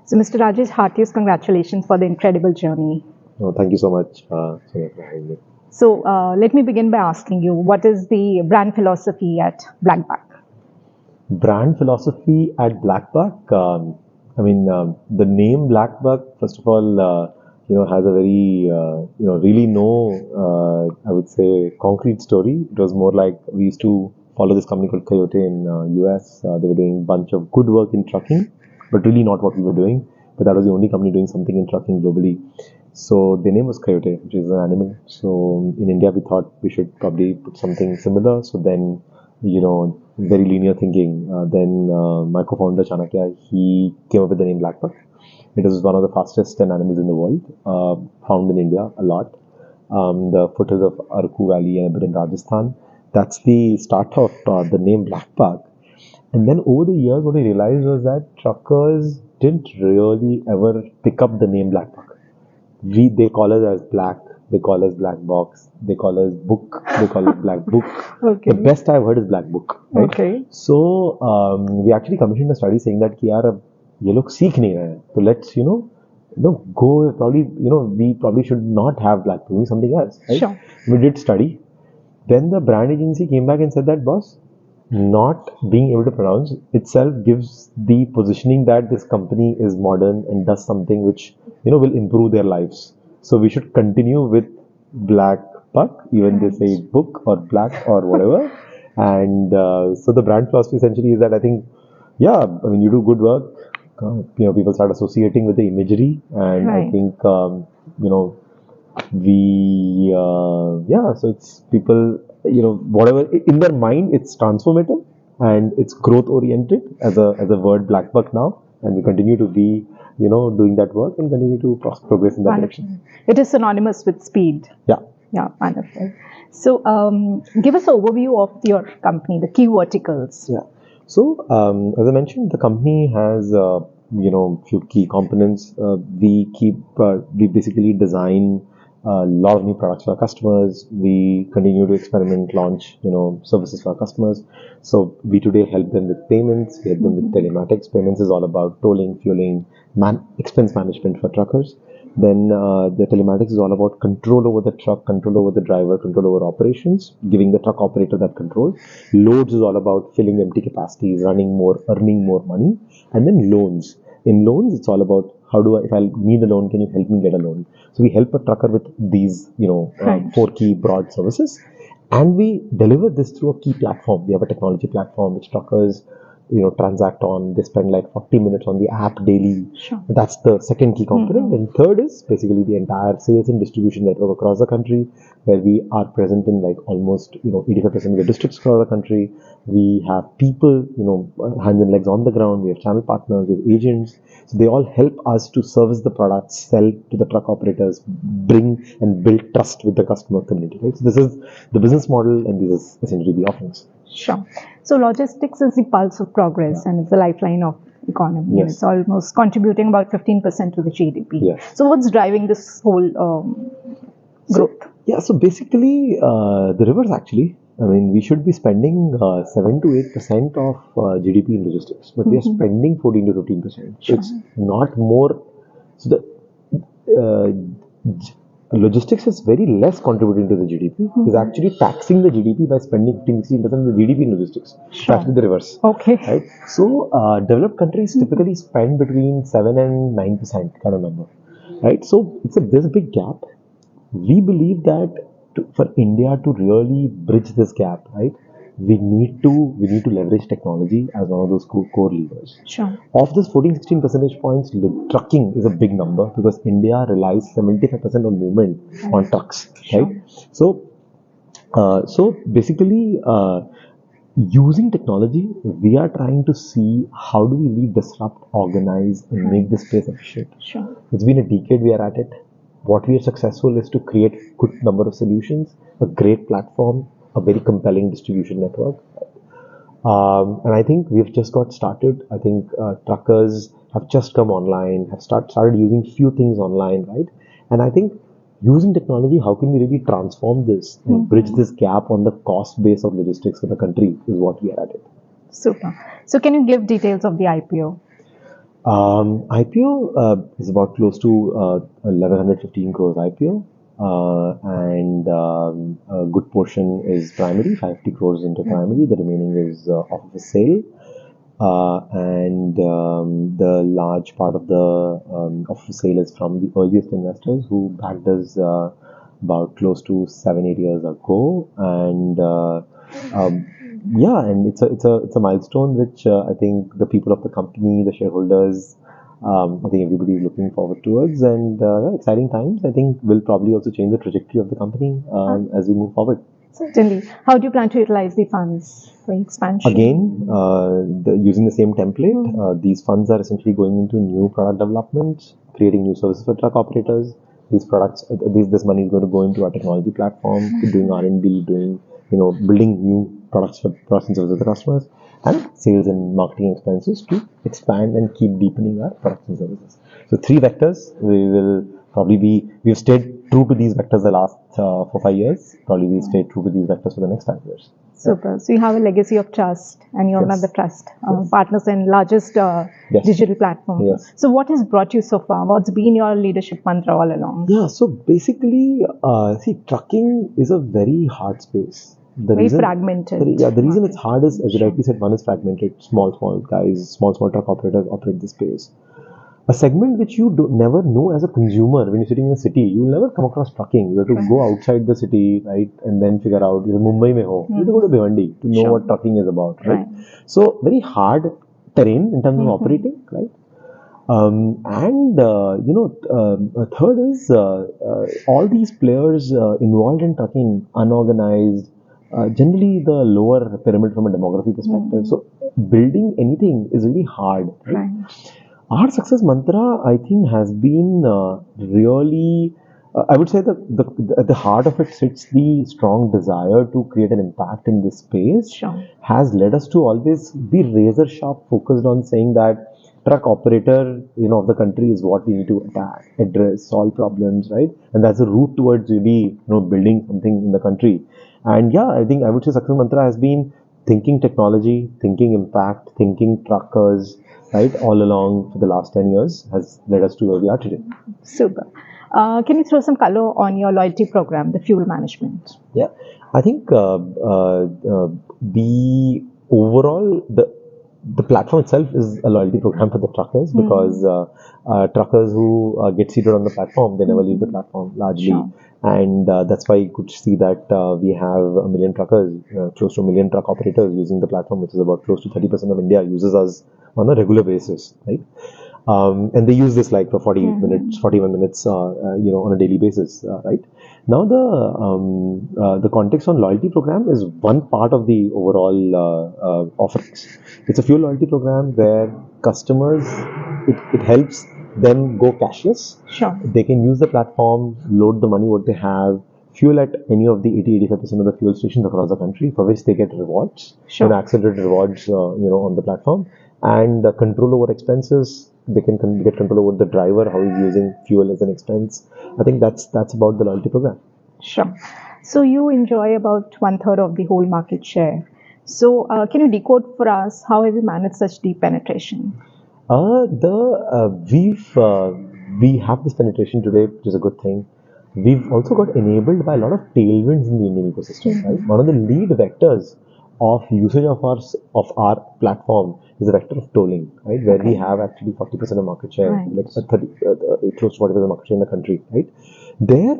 So, Mr. Rajesh, heartiest congratulations for the incredible journey. Oh, thank you so much, Sonia, for having me. So, let me begin by asking you, what is the brand philosophy at Blackbuck? Brand philosophy at Blackbuck. The name Blackbuck, first of all, has a very, really no, I would say, concrete story. It was more like we used to follow this company called Coyote in US. They were doing a bunch of good work in trucking, but really not what we were doing. But that was the only company doing something in trucking globally. So their name was Coyote, which is an animal. So in India, we thought we should probably put something similar. So then, very linear thinking. Then my co-founder Chanakya, he came up with the name Blackbuck. It is one of the fastest 10 animals in the world, found in India a lot. The foothills of Araku Valley and a bit in Rajasthan. That's the start of the name Blackbuck. And then over the years, what we realized was that truckers didn't really ever pick up the name Blackbuck. They call us as black, they call us black box, they call us book, they call us black book. Okay. The best I've heard is black book. Right? Okay. So we actually commissioned a study saying that यार ये लोग सीख नहीं रहे हैं. So let's go probably we probably should not have black book, something else. Right? Sure. We did study. Then the brand agency came back and said that boss, not being able to pronounce itself gives the positioning that this company is modern and does something which will improve their lives. So we should continue with Blackbuck, even they say book or black or whatever. And so the brand philosophy essentially is that I think, you do good work. People start associating with the imagery, and Right. I think so it's people, whatever in their mind, it's transformative and it's growth oriented as a word Blackbuck now, and we continue to be doing that work and continue to progress in that direction. It is synonymous with speed. Yeah. Yeah, wonderful. So, give us an overview of your company, the key verticals. Yeah. So, as I mentioned, the company has few key components. We basically design a lot of new products for our customers. We continue to experiment, launch services for our customers. So we today help them with payments. We help them with telematics. Payments is all about tolling, fueling, expense management for truckers. Then the telematics is all about control over the truck, control over the driver, control over operations, giving the truck operator that control. Loads is all about filling empty capacities, running more, earning more money. And then loans. In loans, it's all about if I need a loan, can you help me get a loan? So we help a trucker with these, four key broad services. And we deliver this through a key platform. We have a technology platform which truckers transact on. They spend like 40 minutes on the app daily. Sure. That's the second key component. And third is basically the entire sales and distribution network across the country, where we are present in like almost 85% of the districts across the country. We have people, hands and legs on the ground. We have channel partners, we have agents. So they all help us to service the products, sell to the truck operators, bring and build trust with the customer community. Right? So this is the business model, and this is essentially the offerings. Sure. So logistics is the pulse of progress, and it's the lifeline of economy. Yes. It's almost contributing about 15% to the GDP. Yes. So what's driving this whole growth? So basically, the rivers actually. I mean, we should be spending 7 to 8% of GDP in logistics, but we are spending 14 to 15%. So it's not more. So the logistics is very less contributing to the GDP. It's actually taxing the GDP by spending 15-16% of the GDP in logistics. It's actually the reverse. Okay. Right. So developed countries typically spend between 7 and 9% kind of number. Right. So there's a big gap. We believe that for India to really bridge this gap, right, we need to leverage technology as one of those core levers. Sure. Of this 14-16 percentage points, trucking is a big number because India relies 75% of movement on trucks, right? Sure. So basically, using technology, we are trying to see how do we disrupt, organize, and make this space efficient. Sure. It's been a decade we are at it. What we are successful is to create good number of solutions, a great platform, a very compelling distribution network. And I think we've just got started. I think truckers have just come online, have started using few things online, right? And I think using technology, how can we really transform this and bridge this gap on the cost base of logistics for the country is what we are at it. Super. So can you give details of the IPO? IPO is about close to 1115 crores IPO, and a good portion is primary, 50 crores into primary. The remaining is off of a sale. And the large part of the of the sale is from the earliest investors who backed us about close to 7 8 years ago, and yeah, and it's a milestone which I think the people of the company, the shareholders, I think everybody is looking forward towards, and yeah, exciting times. I think will probably also change the trajectory of the company as we move forward. Certainly. How do you plan to utilize the funds for expansion? Again, using the same template, these funds are essentially going into new product development, creating new services for truck operators. These products, this money is going to go into our technology platform, doing R&D, doing building new products for products and services for customers, and sales and marketing expenses to expand and keep deepening our products and services. So 3 vectors. We've stayed true to these vectors the last 4 5 years. Probably we'll stay true to these vectors for the next 5 years. Super. So you have a legacy of trust, and you're one of the trust partners and largest digital platform. Yes. So what has brought you so far? What's been your leadership mantra all along? Yeah. So basically, see, trucking is a very hard space. Very fragmented. The reason it's hard is, as you rightly said, one is fragmented. Small guys, small truck operators operate this space. A segment which you never know as a consumer when you're sitting in a city, you'll never come across trucking. You have to go outside the city, right, and then figure out. Mumbai mein ho, you have to go to Bhiwandi to know what trucking is about, right? So very hard terrain in terms of operating, right? Third is all these players involved in trucking, unorganized, generally the lower pyramid from a demography perspective. So building anything is really hard, right? Our success mantra, I think, has been really, I would say that at the heart of it sits the strong desire to create an impact in this space, has led us to always be razor sharp focused on saying that truck operator, of the country is what we need to address, solve problems, right? And that's a route towards really, building something in the country. And yeah, I think I would say success mantra has been thinking technology, thinking impact, thinking truckers, right, all along for the last 10 years has led us to where we are today. Super. Can you throw some color on your loyalty program, the fuel management? Yeah, I think the overall, the platform itself is a loyalty program for the truckers because truckers who get seated on the platform, they never leave the platform largely. And that's why you could see that we have 1 million truckers, close to 1 million truck operators using the platform, which is about close to 30% of India uses us on a regular basis, right? And they use this like for 41 minutes, on a daily basis, right? Now the context on loyalty program is one part of the overall offerings. It's a fuel loyalty program where customers, it helps them go cashless. They can use the platform, load the money what they have, fuel at any of the 80-85% of the fuel stations across the country, for which they get rewards, accelerated rewards, on the platform, and control over expenses. They can get control over the driver, how he's using fuel as an expense. I think that's about the loyalty program. Sure. So you enjoy about 1/3 of the whole market share. So can you decode for us how have you managed such deep penetration? We have this penetration today, which is a good thing. We've also got enabled by a lot of tailwinds in the Indian ecosystem. Right? One of the lead vectors of usage of our platform is a vector of tolling, right? Where we have actually 40% of market share, like close to 40% of market share in the country, right? There,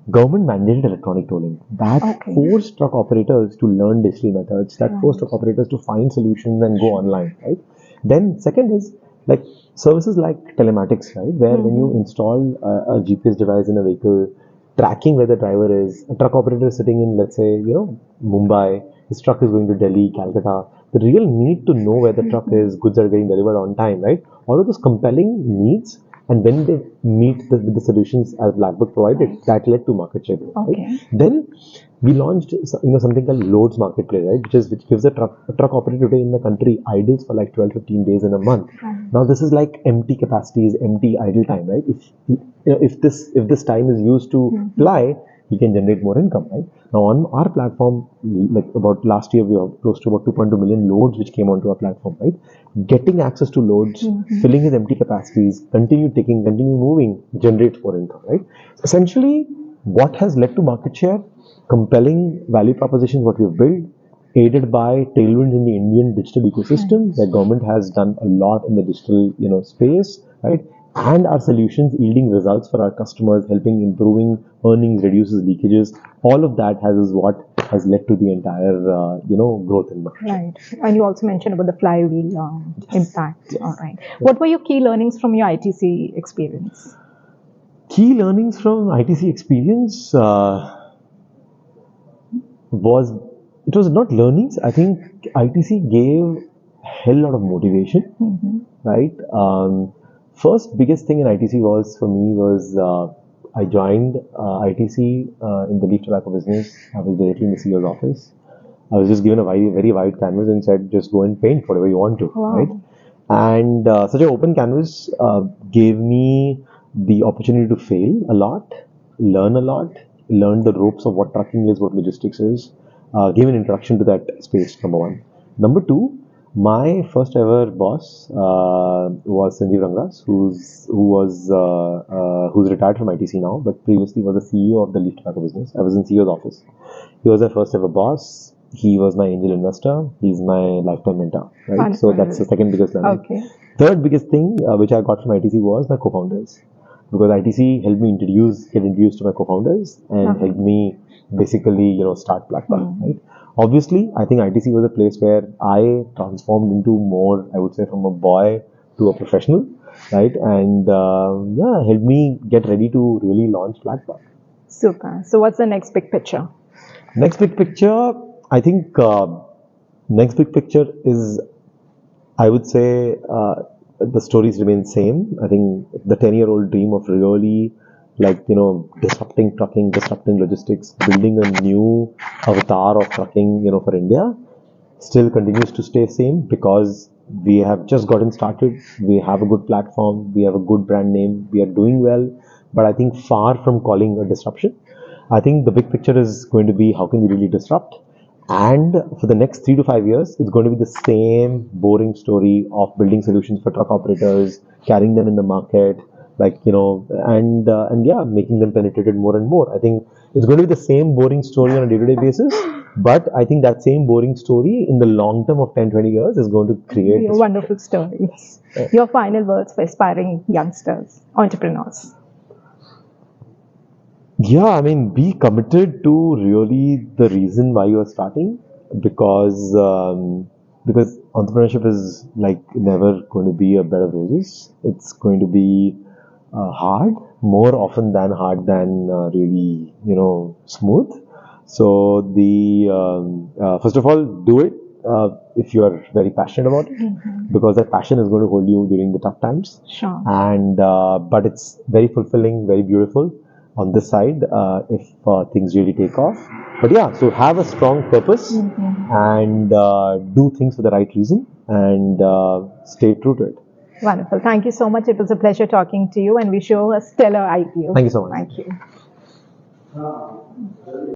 government mandated electronic tolling that forced truck operators to learn digital methods, that forced truck operators to find solutions and go online, right? Then second is like services like telematics, right? Where when you install a GPS device in a vehicle, tracking where the driver is, a truck operator is sitting in, let's say, Mumbai, his truck is going to Delhi, Calcutta. The real need to know where the truck is, goods are getting delivered on time, right? All of those compelling needs, and when they meet with the solutions as Blackbuck provided, that led to market share growth, right? Then we launched, something called Loads Marketplace, right? Which gives a truck operator today in the country idles for like 12-15 days in a month. Now this is like empty capacities, empty idle time, right? If this time is used to ply, he can generate more income, right? Now on our platform, like about last year, we have close to about 2.2 million loads which came onto our platform, right? Getting access to loads, filling his empty capacities, continue taking, continue moving, generates more income, right? Essentially, what has led to market share? Compelling value propositions what we've built, aided by tailwinds in the Indian digital ecosystem. The government has done a lot in the digital, space, right? And our solutions yielding results for our customers, helping improving earnings, reduces leakages. All of that is what has led to the entire, growth in market. Right. And you also mentioned about the flywheel impact. Yes. All right. What were your key learnings from your ITC experience? Key learnings from ITC experience was not learnings. I think ITC gave a hell lot of motivation, right? First biggest thing in ITC was for me was I joined ITC in the leaf tobacco business. I was directly in the CEO's office. I was just given a very wide canvas and said, just go and paint whatever you want to, right? And such an open canvas gave me the opportunity to fail a lot, learn the ropes of what trucking is, what logistics is, give an introduction to that space, number one. Number two, my first ever boss was Sanjeev Rangas, who's retired from ITC now, but previously was the CEO of the leaf tobacco business. I was in CEO's office. He was my first ever boss. He was my angel investor. He's my lifetime mentor, right? So that's the second biggest learning. Okay. Third biggest thing which I got from ITC was my co-founders, because ITC helped me get introduced to my co-founders and helped me basically, start Blackbuck, right? Obviously, I think ITC was a place where I transformed into more, I would say, from a boy to a professional, right? And helped me get ready to really launch Blackbuck. Super. So what's the next big picture? Next big picture, I think next big picture is, I would say, the stories remain same. I think the 10-year-old dream of really, disrupting trucking, disrupting logistics, building a new avatar of trucking, for India, still continues to stay same, because we have just gotten started. We have a good platform. We have a good brand name. We are doing well, but I think far from calling a disruption. I think the big picture is going to be how can we really disrupt. And for the next 3 to 5 years, it's going to be the same boring story of building solutions for truck operators, carrying them in the market, making them penetrated more and more. I think it's going to be the same boring story on a day-to-day basis, but I think that same boring story in the long term of 10, 20 years is going to create wonderful stories. Your final words for aspiring youngsters, entrepreneurs. Yeah, I mean, be committed to really the reason why you are starting, because entrepreneurship is never going to be a bed of roses. It's going to be hard, more often than hard than really smooth. So first of all, do it if you are very passionate about it, because that passion is going to hold you during the tough times. Sure. And but it's very fulfilling, very beautiful on this side if things really take off. But yeah, so have a strong purpose and do things for the right reason, and stay true to it. Wonderful. Thank you so much. It was a pleasure talking to you, and wish you a stellar IPO. Thank you so much. Thank you.